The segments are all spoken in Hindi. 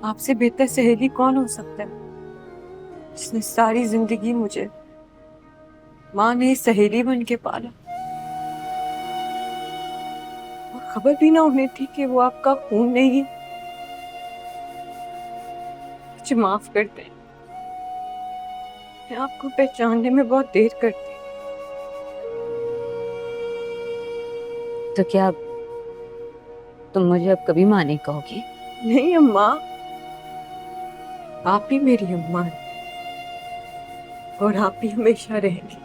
आपसे बेहतर सहेली कौन हो सकता है, जिसने सारी जिंदगी मुझे माँ ने सहेली बन के पाला और खबर भी ना उन्हें थी कि वो आपका खून नहीं है। मुझे माफ कर दें, मैं आपको पहचानने में बहुत देर करती। तो क्या तुम मुझे अब कभी माँ नहीं कहोगी? नहीं अम्मा, आप ही मेरी अम्मा हैं और आप ही हमेशा रहेंगी।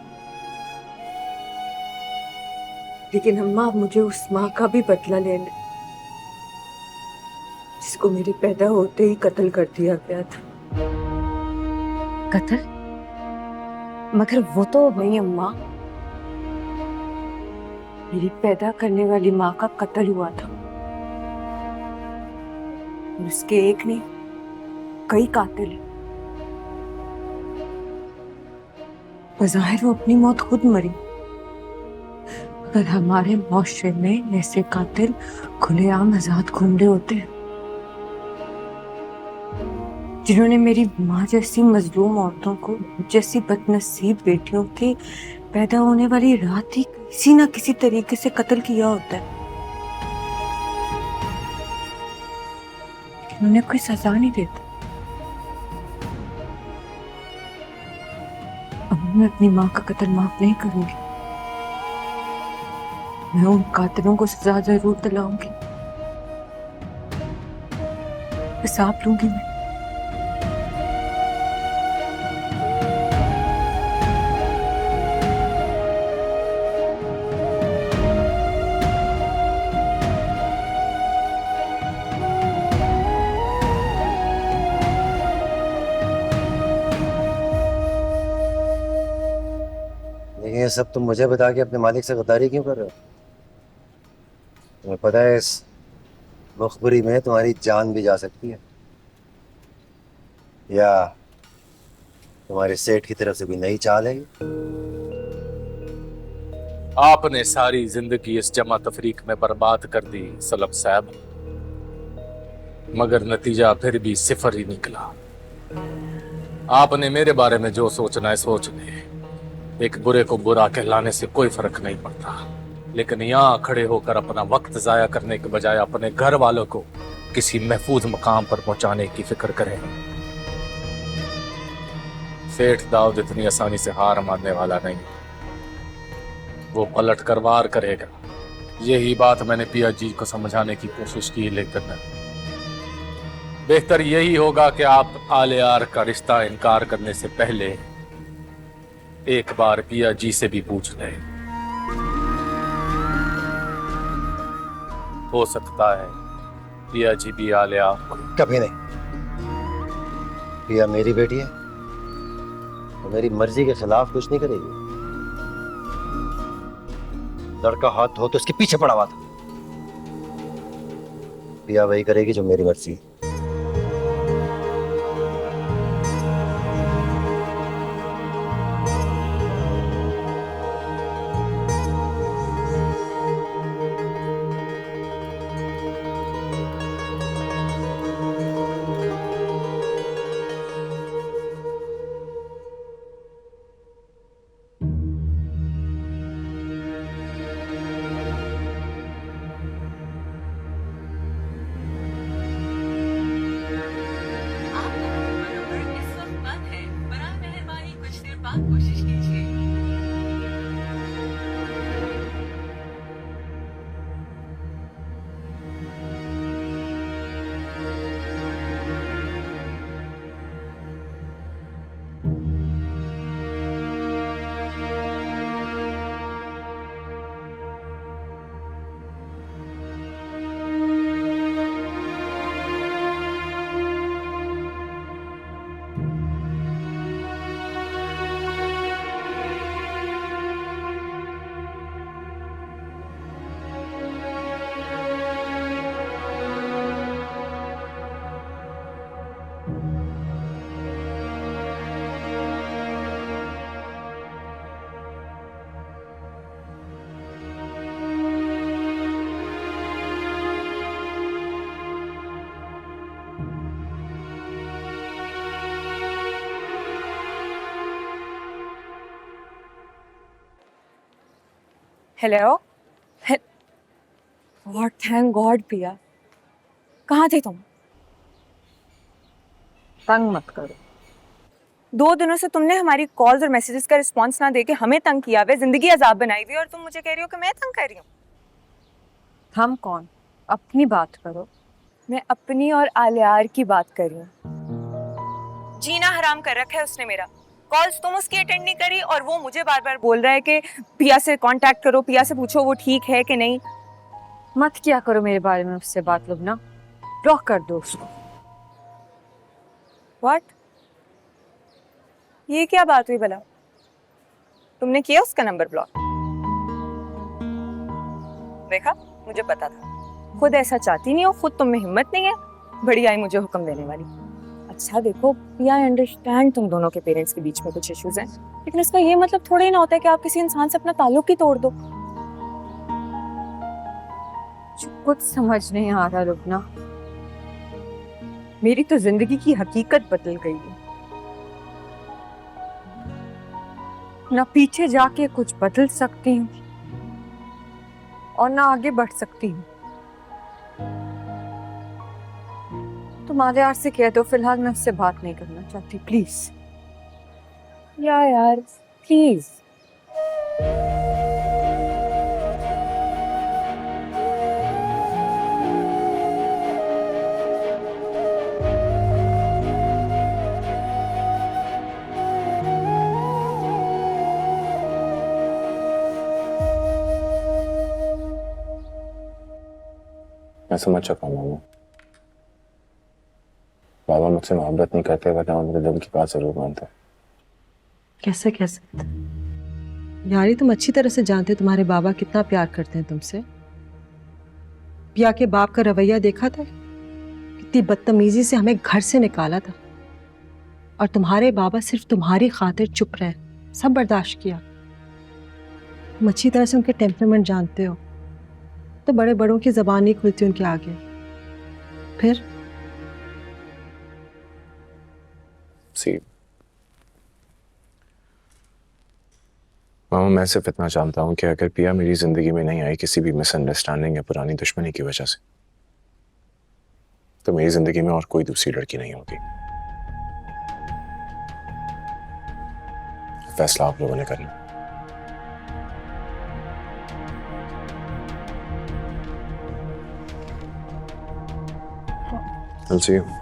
लेकिन अम्मा, अब मुझे उस माँ का भी बदला लेना है, जिसको मेरे पैदा होते ही कत्ल कर दिया गया था। कत्ल? मगर वो तो नहीं अम्मा, मेरी पैदा करने वाली माँ का कत्ल हुआ था और उसके एक नहीं, कई कातिल हैं। बज़ाहिर वो अपनी मौत खुद मरी, मगर हमारे मुआशरे में ऐसे कातिल खुलेआम आजाद घूम रहे होते हैं, जिन्होंने मेरी माँ जैसी मजलूम औरतों को, जैसी बदनसीब बेटियों की पैदा होने वाली रात ही किसी ना किसी तरीके से कत्ल किया होता है। लेकिन उन्हें कोई सजा नहीं देता। अब मैं अपनी माँ का कत्ल माफ नहीं करूंगी। मैं उन कातिलों को सजा जरूर दिलाऊंगी, हिसाब लूंगी मैं। लेकिन ये सब तुम मुझे बता के अपने मालिक से गद्दारी क्यों कर रहे हो? तुम्हें पता है इस मुखबरी में तुम्हारी जान भी जा सकती है, या तुम्हारे सेठ की तरफ से कोई नई चाल है? आपने सारी जिंदगी इस जमा तफरीक में बर्बाद कर दी सलम साहब, मगर नतीजा फिर भी सिफर ही निकला। आपने मेरे बारे में जो सोचना है सोच ले, एक बुरे को बुरा कहलाने से कोई फर्क नहीं पड़ता। लेकिन यहाँ खड़े होकर अपना वक्त जाया करने के बजाय अपने घर वालों को किसी महफूज मकाम पर पहुंचाने की फिक्र करें। सेठ दाऊद इतनी आसानी से हार मानने वाला नहीं, वो पलट कर वार करेगा। यही बात मैंने पिया जी को समझाने की कोशिश की, लेकिन बेहतर यही होगा कि आप आलियार का रिश्ता इनकार करने से पहले एक बार पिया जी से भी पूछ लें। हो सकता है पिया जी भी आलिया कभी नहीं। पिया मेरी बेटी है, तो मेरी मर्जी के खिलाफ कुछ नहीं करेगी। लड़का हाथ धो तो उसके पीछे पड़ा हुआ था। पिया वही करेगी जो मेरी मर्जी है। आपका नंबर इस वक्त बंद है। बराए मेहरबानी कुछ देर बाद कोशिश कीजिए। हेलो। गॉड, थैंक गॉड पिया। कहाँ थे तुम? तंग मत करो। 2 दिनों से तुमने हमारी कॉल्स और मैसेजेस का रिस्पॉन्स ना देके हमें तंग किया हुआ है, जिंदगी अजाब बनाई हुई है, और तुम मुझे कह रही हो कि मैं तंग कर रही हूँ। हम कौन? अपनी बात करो। मैं अपनी और आलियार की बात कर रही हूँ। जीना हराम कर रखा है उसने मेरा। कॉल्स तुम उसकी अटेंड नहीं करी और वो मुझे बार बार बोल रहा है कि पिया से कांटेक्ट करो, पिया से पूछो वो ठीक है कि नहीं। मत किया करो मेरे बारे में उससे बात, लुबना। ब्लॉक कर दो उसको। व्हाट? ये क्या बात हुई भला? तुमने किया उसका नंबर ब्लॉक? देखा, मुझे पता था। खुद ऐसा चाहती नहीं हो, खुद तुम में हिम्मत नहीं है, बड़ी आई मुझे हुक्म देने वाली। अच्छा देखो पिया, आई अंडरस्टैंड तुम दोनों के पेरेंट्स के बीच में कुछ इश्यूज हैं, लेकिन इसका ये मतलब थोड़ा ही ना होता है कि आप किसी इंसान से अपना ताल्लुक ही तोड़ दो। कुछ समझ नहीं आ रहा लुबना। मेरी तो जिंदगी की हकीकत बदल गई है। ना पीछे जाके कुछ बदल सकती हूँ और ना आगे बढ़ सकती हूँ। तुम आलियार से कह दो, फिलहाल मैं उससे बात नहीं करना चाहती, प्लीज। यार प्लीज। मैं समझ चुका हूँ मामा। बाबा मुझसे मोहब्बत नहीं करते, वरना वो मेरे दिल की बात जरूर मानते। कैसे कह सकते? यारी तुम अच्छी तरह से जानते हो तुम्हारे बाबा कितना प्यार करते हैं तुमसे। पिया के बाप का रवैया देखा था, कितनी बदतमीजी से हमें घर से निकाला था, और तुम्हारे बाबा सिर्फ तुम्हारी खातिर चुप रहे, सब बर्दाश्त किया। तुम अच्छी तरह से उनके टेम्परामेंट जानते हो, तो बड़े बड़ों की जबान नहीं खुलती उनके आगे। फिर सी मामा, मैं सिर्फ इतना जानता हूँ कि अगर पिया मेरी जिंदगी में नहीं आई किसी भी मिसअंडरस्टैंडिंग या पुरानी दुश्मनी की वजह से, तो मेरी जिंदगी में और कोई दूसरी लड़की नहीं होगी। फैसला आप लोगों ने करना। I'll see you.